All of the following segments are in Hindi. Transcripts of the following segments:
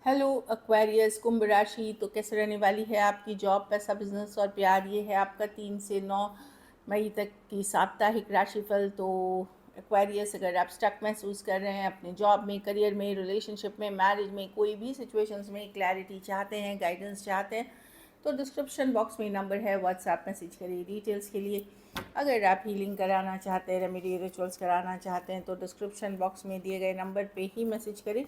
हेलो एक्वेरियस कुंभ राशि। तो कैसे रहने वाली है आपकी जॉब, पैसा, बिजनेस और प्यार। ये है आपका 3 से 9 मई तक की साप्ताहिक राशिफल। तो एक्वेरियस, अगर आप स्टक महसूस कर रहे हैं अपने जॉब में, करियर में, रिलेशनशिप में, मैरिज में, कोई भी सिचुएशंस में क्लैरिटी चाहते हैं, गाइडेंस चाहते हैं, तो डिस्क्रिप्शन बॉक्स में नंबर है, व्हाट्सएप मैसेज करिए डिटेल्स के लिए। अगर आप हीलिंग कराना चाहते हैं, रेमेडी रिचुअल्स कराना चाहते हैं, तो डिस्क्रिप्शन बॉक्स में दिए गए नंबर पे ही मैसेज करें।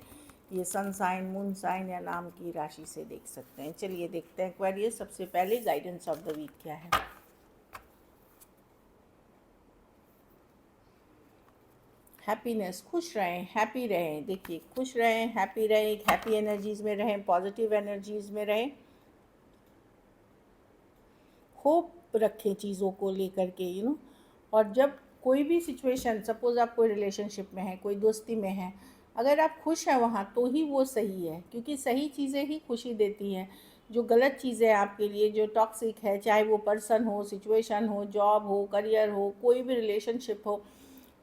ये सन साइन, मून साइन या नाम की राशि से देख सकते हैं। चलिए देखते हैं एक्वेरियस, सबसे पहले गाइडेंस ऑफ द वीक क्या है। हैप्पीनेस, खुश रहें, हैप्पी रहें। देखिए, खुश रहें, हैप्पी रहें, हैप्पी एनर्जीज में रहें, पॉजिटिव एनर्जीज में रहें। होप रखें चीज़ों को लेकर के, और जब कोई भी सिचुएशन, सपोज़ आप कोई रिलेशनशिप में हैं, कोई दोस्ती में हैं, अगर आप खुश हैं वहाँ तो ही वो सही है, क्योंकि सही चीज़ें ही खुशी देती हैं। जो गलत चीज़ें आपके लिए, जो टॉक्सिक है, चाहे वो पर्सन हो, सिचुएशन हो, जॉब हो, करियर हो, कोई भी रिलेशनशिप हो,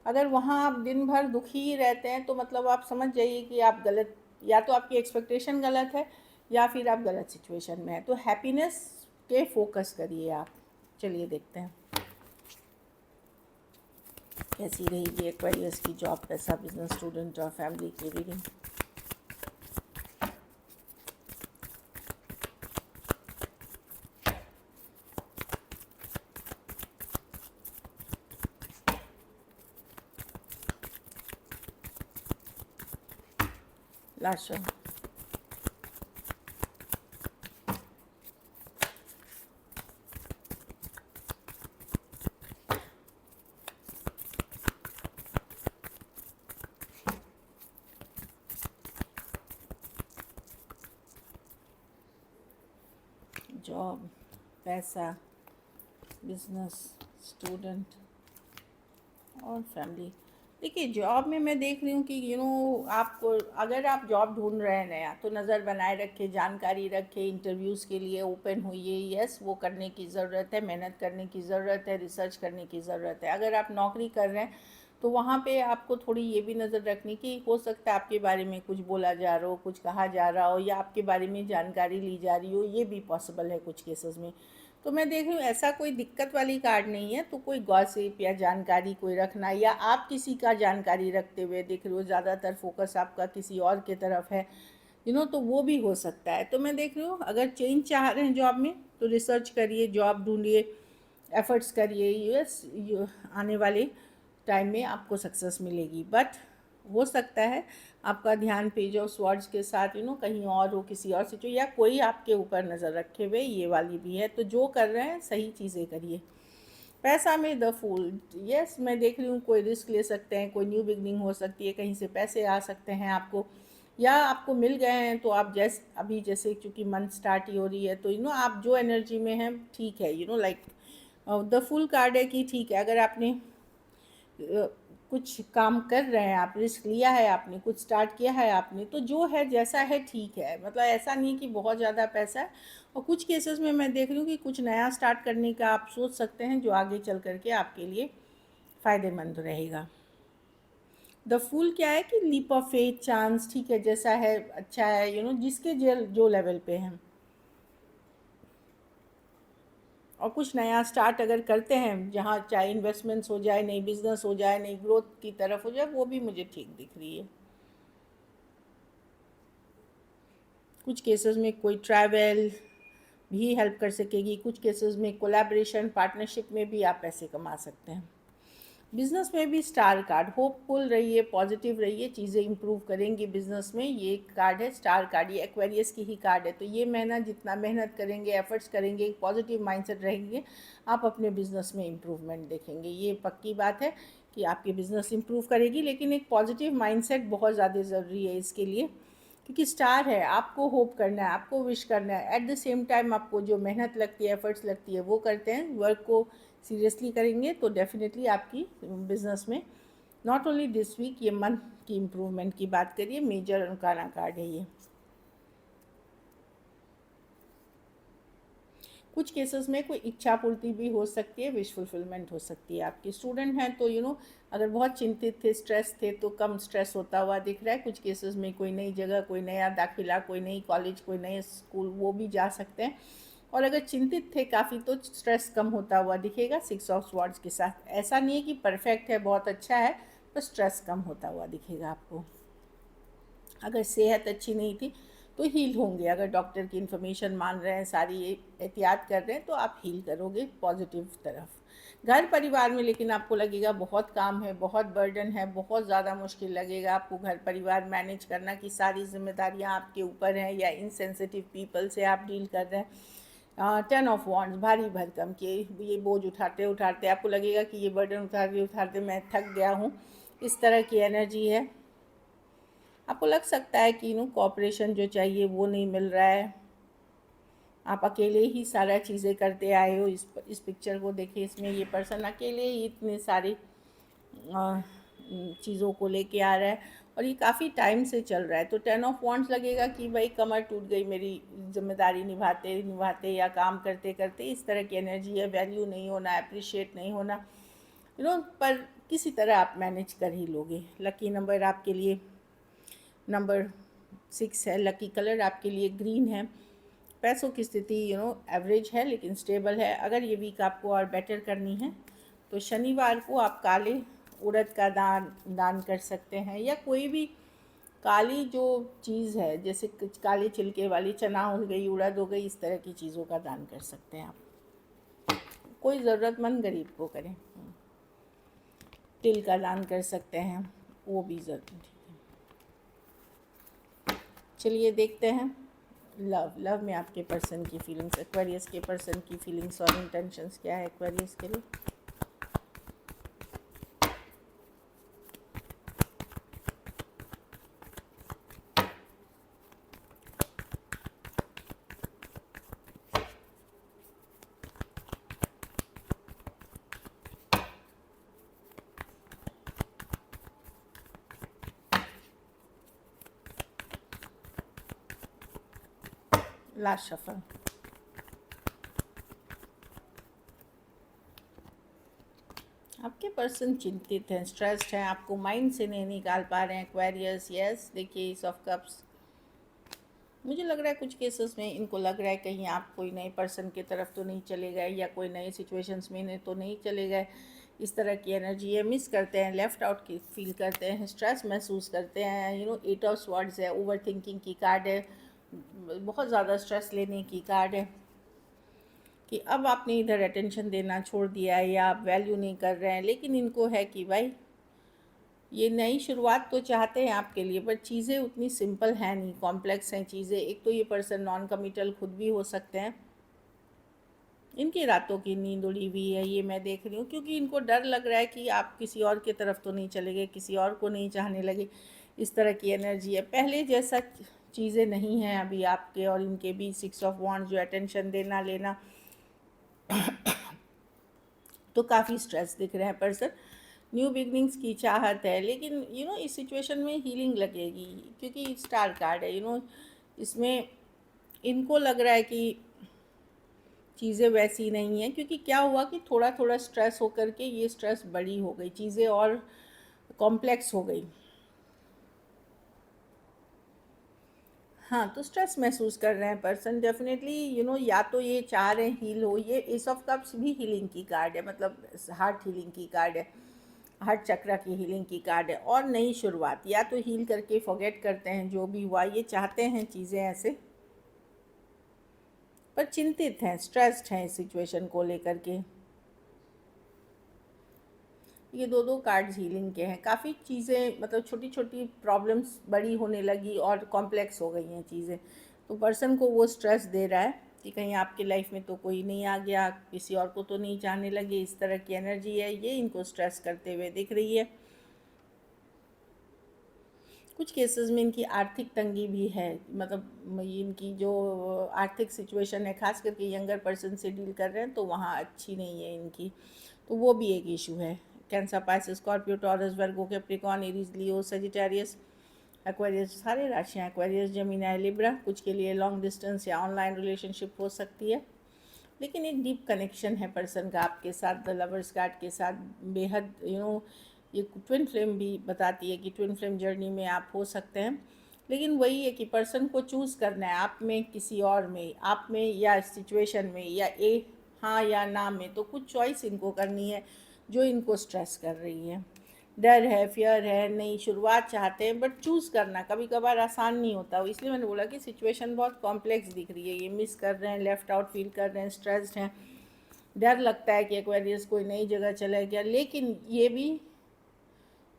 अगर वहाँ आप दिन भर दुखी ही रहते हैं तो मतलब आप समझ जाइए कि आप गलत, या तो आपकी एक्सपेक्टेशन गलत है या फिर आप गलत सिचुएशन में हैं। तो हैप्पीनेस पे फोकस करिए आप। चलिए देखते हैं कैसी रहेगी एक्वेरियस की जॉब, पैसा, बिजनेस, स्टूडेंट और फैमिली की रीडिंग। लास्ट जॉब, पैसा, बिजनेस, स्टूडेंट और फैमिली। देखिए, जॉब में मैं देख रही हूँ कि आपको, अगर आप जॉब ढूंढ रहे हैं नया, तो नज़र बनाए रखें, जानकारी रखें, इंटरव्यूज़ के लिए ओपन होइए। यस, वो करने की ज़रूरत है, मेहनत करने की ज़रूरत है, रिसर्च करने की ज़रूरत है। अगर आप नौकरी कर रहे हैं तो वहाँ पे आपको थोड़ी ये भी नज़र रखनी कि हो सकता है आपके बारे में कुछ बोला जा रहा हो, कुछ कहा जा रहा हो, या आपके बारे में जानकारी ली जा रही हो। ये भी पॉसिबल है कुछ केसेस में। तो मैं देख रही हूँ ऐसा कोई दिक्कत वाली कार्ड नहीं है। तो कोई गॉसिप या जानकारी कोई रखना, या आप किसी का जानकारी रखते हुए देख रहे हो, ज़्यादातर फोकस आपका किसी और के तरफ है, तो वो भी हो सकता है। तो मैं देख रही हूँ, अगर चेंज चाह रहे हैं जॉब में तो रिसर्च करिए, जॉब ढूंढिए, एफर्ट्स करिए। आने वाले टाइम में आपको सक्सेस मिलेगी। बट हो सकता है आपका ध्यान पेज ऑफ स्वॉर्ड्स के साथ कहीं और हो, किसी और से, या कोई आपके ऊपर नज़र रखे हुए, ये वाली भी है। तो जो कर रहे हैं सही चीज़ें करिए। पैसा में द फूल, यस, मैं देख रही हूँ कोई रिस्क ले सकते हैं, कोई न्यू बिगनिंग हो सकती है, कहीं से पैसे आ सकते हैं आपको, या आपको मिल गए हैं। तो आप अभी जैसे चूँकि मंथ स्टार्ट ही हो रही है, तो आप जो एनर्जी में हैं ठीक है। लाइक द फुल कार्ड है कि ठीक है, अगर आपने कुछ काम कर रहे हैं, आप रिस्क लिया है, आपने कुछ स्टार्ट किया है आपने, तो जो है जैसा है ठीक है। मतलब ऐसा नहीं कि बहुत ज़्यादा पैसा है। और कुछ केसेस में मैं देख रही हूँ कि कुछ नया स्टार्ट करने का आप सोच सकते हैं, जो आगे चल करके आपके लिए फ़ायदेमंद रहेगा। द फूल क्या है कि लीप ऑफ फेथ, चांस, ठीक है, जैसा है अच्छा है, जिसके जो लेवल पे हैं। और कुछ नया स्टार्ट अगर करते हैं, जहाँ चाहे इन्वेस्टमेंट्स हो जाए, नई बिजनेस हो जाए, नई ग्रोथ की तरफ हो जाए, वो भी मुझे ठीक दिख रही है। कुछ केसेस में कोई ट्रैवल भी हेल्प कर सकेगी, कुछ केसेस में कोलैबोरेशन, पार्टनरशिप में भी आप पैसे कमा सकते हैं। बिजनेस में भी स्टार कार्ड, होपफुल रहिए, पॉजिटिव रहिए, चीज़ें इंप्रूव करेंगी बिजनेस में। ये कार्ड है स्टार कार्ड, ये एक्वेरियस की ही कार्ड है। तो ये महीना जितना मेहनत करेंगे, एफर्ट्स करेंगे, पॉजिटिव माइंडसेट रहेंगे, आप अपने बिजनेस में इम्प्रूवमेंट देखेंगे। ये पक्की बात है कि आपकी बिजनेस इंप्रूव करेगी, लेकिन एक पॉजिटिव माइंडसेट बहुत ज़्यादा ज़रूरी है इसके लिए, क्योंकि स्टार है। आपको होप करना है, आपको विश करना है, एट द सेम टाइम आपको जो मेहनत लगती है, एफर्ट्स लगती है, वो करते हैं, वर्क को सीरियसली करेंगे, तो डेफिनेटली आपकी बिजनेस में नॉट ओनली दिस वीक, ये मंथ की इम्प्रूवमेंट की बात करिए। मेजर अनकाना कार्ड है ये। कुछ केसेस में कोई इच्छा पूर्ति भी हो सकती है, विश फुलफिलमेंट हो सकती है। आपके स्टूडेंट हैं तो अगर बहुत चिंतित थे, स्ट्रेस थे, तो कम स्ट्रेस होता हुआ दिख रहा है। कुछ केसेस में कोई नई जगह, कोई नया दाखिला, कोई नई कॉलेज, कोई नए स्कूल, वो भी जा सकते हैं। और अगर चिंतित थे काफ़ी तो स्ट्रेस कम होता हुआ दिखेगा 6 ऑफ स्वॉर्ड्स के साथ। ऐसा नहीं है कि परफेक्ट है, बहुत अच्छा है, पर स्ट्रेस कम होता हुआ दिखेगा आपको। अगर सेहत अच्छी नहीं थी तो हील होंगे। अगर डॉक्टर की इन्फॉर्मेशन मान रहे हैं, सारी एहतियात कर रहे हैं, तो आप हील करोगे पॉजिटिव तरफ। घर परिवार में लेकिन आपको लगेगा बहुत काम है, बहुत बर्डन है, बहुत ज़्यादा मुश्किल लगेगा आपको घर परिवार मैनेज करना, कि सारी जिम्मेदारियां आपके ऊपर हैं, या इनसेंसिटिव पीपल से आप डील कर रहे हैं। 10 ऑफ वॉन्ड्स, भारी भरकम के ये बोझ उठाते उठाते आपको लगेगा कि ये बर्डन उठाते उठाते मैं थक गया हूँ, इस तरह की एनर्जी है। आपको लग सकता है कि कॉपरेशन जो चाहिए वो नहीं मिल रहा है, आप अकेले ही सारा चीज़ें करते आए हो। इस पिक्चर को देखिए, इसमें ये पर्सन अकेले ही इतने सारी चीज़ों को लेके आ रहा है, और ये काफ़ी टाइम से चल रहा है। तो 10 ऑफ वॉन्ड्स लगेगा कि भाई कमर टूट गई मेरी, जिम्मेदारी निभाते निभाते या काम करते करते, इस तरह की एनर्जी है। वैल्यू नहीं होना, अप्रिशिएट नहीं होना, पर किसी तरह आप मैनेज कर ही लोगे। लकी नंबर आपके लिए नंबर 6 है। लकी कलर आपके लिए ग्रीन है। पैसों की स्थिति एवरेज है लेकिन स्टेबल है। अगर ये वीक आपको और बेटर करनी है तो शनिवार को आप काले उड़द का दान कर सकते हैं, या कोई भी काली जो चीज़ है, जैसे काले छिलके वाली चना हो गई, उड़द हो गई, इस तरह की चीज़ों का दान कर सकते हैं आप। कोई ज़रूरतमंद गरीब को करें। तिल का दान कर सकते हैं, वो भी ज़रूर। चलिए देखते हैं लव में आपके पर्सन की फीलिंग्स, एक्वेरियस के पर्सन की फीलिंग्स और इंटेंशंस क्या है एक्वेरियस के लिए। Last shuffle. आपके पर्सन चिंतित हैं, स्ट्रेस्ड हैं, आपको माइंड से नहीं निकाल पा रहे हैं एक्वेरियस। यस, देखिए एस ऑफ कप्स। मुझे लग रहा है कुछ केसेस में इनको लग रहा है कहीं आप कोई नए पर्सन की तरफ तो नहीं चले गए, या कोई नए सिचुएशंस में तो नहीं चले गए, इस तरह की एनर्जी है। मिस करते हैं, लेफ्ट आउट की फील करते हैं, स्ट्रेस महसूस करते हैं। 8 ऑफ स्वॉर्ड्स है, ओवर थिंकिंग की कार्ड है, बहुत ज़्यादा स्ट्रेस लेने की कार्ड है, कि अब आपने इधर अटेंशन देना छोड़ दिया है, या आप वैल्यू नहीं कर रहे हैं। लेकिन इनको है कि भाई ये नई शुरुआत तो चाहते हैं आपके लिए, पर चीज़ें उतनी सिंपल हैं नहीं, कॉम्प्लेक्स हैं चीज़ें। एक तो ये पर्सन नॉन कमिटल खुद भी हो सकते हैं, इनकी रातों की नींद उड़ी हुई है, ये मैं देख रही हूँ, क्योंकि इनको डर लग रहा है कि आप किसी और की तरफ तो नहीं चले गए, किसी और को नहीं चाहने लगे, इस तरह की एनर्जी है। पहले जैसा चीज़ें नहीं हैं अभी आपके और इनके भी। 6 ऑफ वॉन्ड्स जो अटेंशन देना लेना, तो काफ़ी स्ट्रेस दिख रहे हैं पर्सन। न्यू बिगनिंग्स की चाहत है, लेकिन इस सिचुएशन में हीलिंग लगेगी, क्योंकि स्टार कार्ड है। इसमें इनको लग रहा है कि चीज़ें वैसी नहीं हैं, क्योंकि क्या हुआ कि थोड़ा थोड़ा स्ट्रेस होकर के ये स्ट्रेस बड़ी हो गई, चीज़ें और कॉम्प्लेक्स हो गई। हाँ, तो स्ट्रेस महसूस कर रहे हैं पर्सन डेफिनेटली। या तो ये चाह रहे हैं हील हो। ये एस ऑफ कप्स भी हीलिंग की कार्ड है, मतलब हार्ट हीलिंग की कार्ड है, हार्ट चक्र की हीलिंग की कार्ड है, और नई शुरुआत। या तो हील करके फॉरगेट करते हैं जो भी हुआ, ये चाहते हैं चीज़ें ऐसे, पर चिंतित हैं, स्ट्रेस्ड हैं इस सिचुएशन को लेकर के। ये दो कार्ड्स हीलिंग के हैं। काफ़ी चीज़ें, मतलब छोटी छोटी प्रॉब्लम्स बड़ी होने लगी और कॉम्प्लेक्स हो गई हैं चीज़ें, तो पर्सन को वो स्ट्रेस दे रहा है कि कहीं आपकी लाइफ में तो कोई नहीं आ गया, किसी और को तो नहीं चाहने लगे, इस तरह की एनर्जी है। ये इनको स्ट्रेस करते हुए दिख रही है। कुछ केसेस में इनकी आर्थिक तंगी भी है, मतलब इनकी जो आर्थिक सिचुएशन है, खास करके यंगर पर्सन से डील कर रहे हैं तो वहाँ अच्छी नहीं है इनकी, तो वो भी एक इशू है। कैंसर, पाइसेस, स्कॉर्पियो, टॉरस, वर्गो, कैप्रिकॉर्न, एरीज, लियो, सजिटेरियस, एक्वेरियस, सारे राशियाँ एक्वेरियस, जमीनाय, लिब्रा। कुछ के लिए लॉन्ग डिस्टेंस या ऑनलाइन रिलेशनशिप हो सकती है, लेकिन एक डीप कनेक्शन है पर्सन का आपके साथ, द लवर्स कार्ड के साथ। बेहद ये ट्विन फ्लेम भी बताती है कि ट्विन फ्लेम जर्नी में आप हो सकते हैं, लेकिन वही है कि पर्सन को चूज़ करना है, आप में, किसी और में, आप में या सिचुएशन में, या हाँ या ना में। तो कुछ चॉइस इनको करनी है जो इनको स्ट्रेस कर रही है। डर है, फियर है, नई शुरुआत चाहते हैं, बट चूज़ करना कभी कभार आसान नहीं होता। इसलिए मैंने बोला कि सिचुएशन बहुत कॉम्प्लेक्स दिख रही है। ये मिस कर रहे हैं, लेफ़्ट आउट फील कर रहे हैं, स्ट्रेस्ड हैं, डर लगता है कि एक्वेरियस कोई नई जगह चला गया। लेकिन ये भी,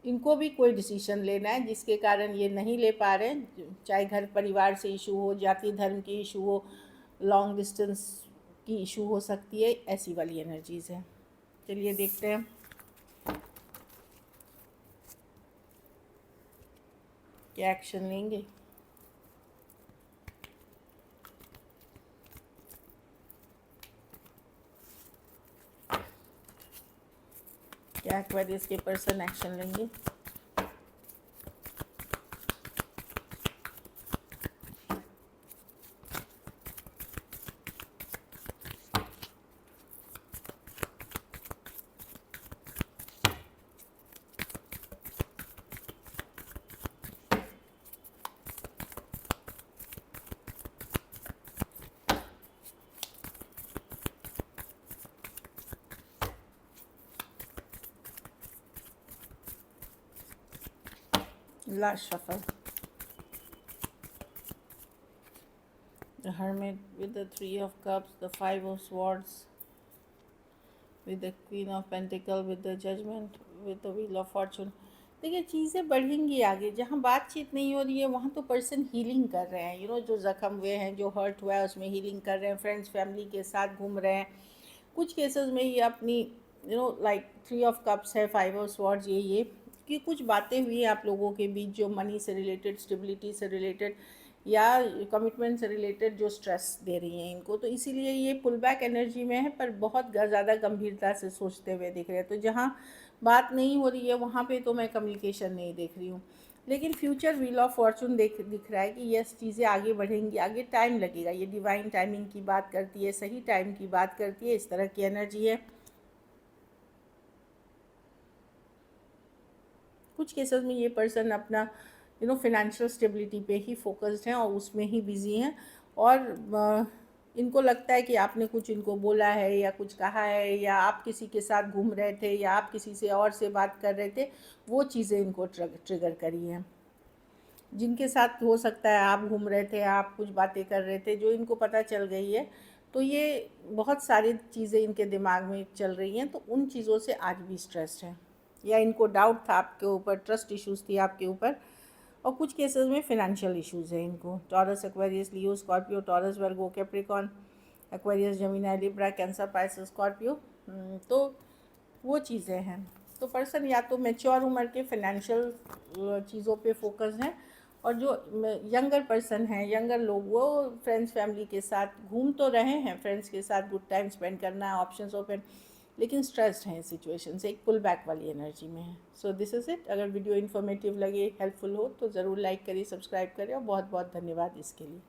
इनको भी कोई डिसीजन लेना है जिसके कारण ये नहीं ले पा रहे हैं, चाहे घर परिवार से इशू हो, जाति धर्म की इशू हो, लॉन्ग डिस्टेंस की इशू हो सकती है, ऐसी वाली एनर्जीज़ हैं। चलिए देखते हैं क्या एक्शन लेंगे। क्या एक्वेरियस के पर्सन एक्शन लेंगे। Last shuffle. The Hermit with the Three of Cups, the Five of Swords, with the Queen of Pentacles, with the Judgment, with the Wheel of Fortune। देखिए चीज़ें बढ़ेंगी आगे। जहाँ बातचीत नहीं हो रही है वहाँ तो पर्सन हीलिंग कर रहे हैं, जो ज़ख्म हुए हैं, जो हर्ट हुआ है उसमें हीलिंग कर रहे हैं, फ्रेंड्स फैमिली के साथ घूम रहे हैं। कुछ केसेस में ये अपनी लाइक 3 ऑफ कप्स है, 5 ऑफ स्वॉर्ड्स, ये कि कुछ बातें हुई आप लोगों के बीच जो मनी से रिलेटेड, स्टेबिलिटी से रिलेटेड या कमिटमेंट से रिलेटेड जो स्ट्रेस दे रही हैं इनको। तो इसीलिए ये पुल बैक एनर्जी में है, पर बहुत ज़्यादा गंभीरता से सोचते हुए दिख रहे हैं। तो जहाँ बात नहीं हो रही है वहाँ पे तो मैं कम्युनिकेशन नहीं देख रही हूँ, लेकिन फ्यूचर व्हील ऑफ फॉर्चून दिख रहा है कि यस, चीज़ें आगे बढ़ेंगी, आगे टाइम लगेगा। ये डिवाइन टाइमिंग की बात करती है, सही टाइम की बात करती है, इस तरह की एनर्जी है। कुछ केसेस में ये पर्सन अपना फिनेंशियल स्टेबिलिटी पे ही फोकस्ड हैं और उसमें ही बिजी हैं, और इनको लगता है कि आपने कुछ इनको बोला है या कुछ कहा है, या आप किसी के साथ घूम रहे थे, या आप किसी से और से बात कर रहे थे, वो चीज़ें इनको ट्रिगर करी हैं। जिनके साथ हो सकता है आप घूम रहे थे, आप कुछ बातें कर रहे थे, जो इनको पता चल गई है, तो ये बहुत सारी चीज़ें इनके दिमाग में चल रही हैं, तो उन चीज़ों से आज भी स्ट्रेस्ड हैं, या इनको डाउट था आपके ऊपर, ट्रस्ट इश्यूज़ थी आपके ऊपर, और कुछ केसेस में फिनेंशियल इश्यूज़ हैं इनको। Taurus, Aquarius, Leo, Scorpio, Taurus, Virgo, Capricorn, Aquarius, Gemini, Libra, Cancer, Pisces, Scorpio. तो वो चीज़ें हैं। तो पर्सन या तो मैच्योर उम्र के फिनेंशियल चीज़ों पे फोकस हैं, और जो यंगर पर्सन हैं, यंगर लोग, वो फ्रेंड्स फैमिली के साथ घूम तो रहे हैं, फ्रेंड्स के साथ गुड टाइम स्पेंड करना है, ऑप्शंस ओपन, लेकिन स्ट्रेस्ड हैं सिचुएशन से, एक पुल बैक वाली एनर्जी में है। So this is it. अगर वीडियो इन्फॉर्मेटिव लगे, हेल्पफुल हो, तो ज़रूर लाइक करिए, सब्सक्राइब करें, और बहुत बहुत धन्यवाद इसके लिए।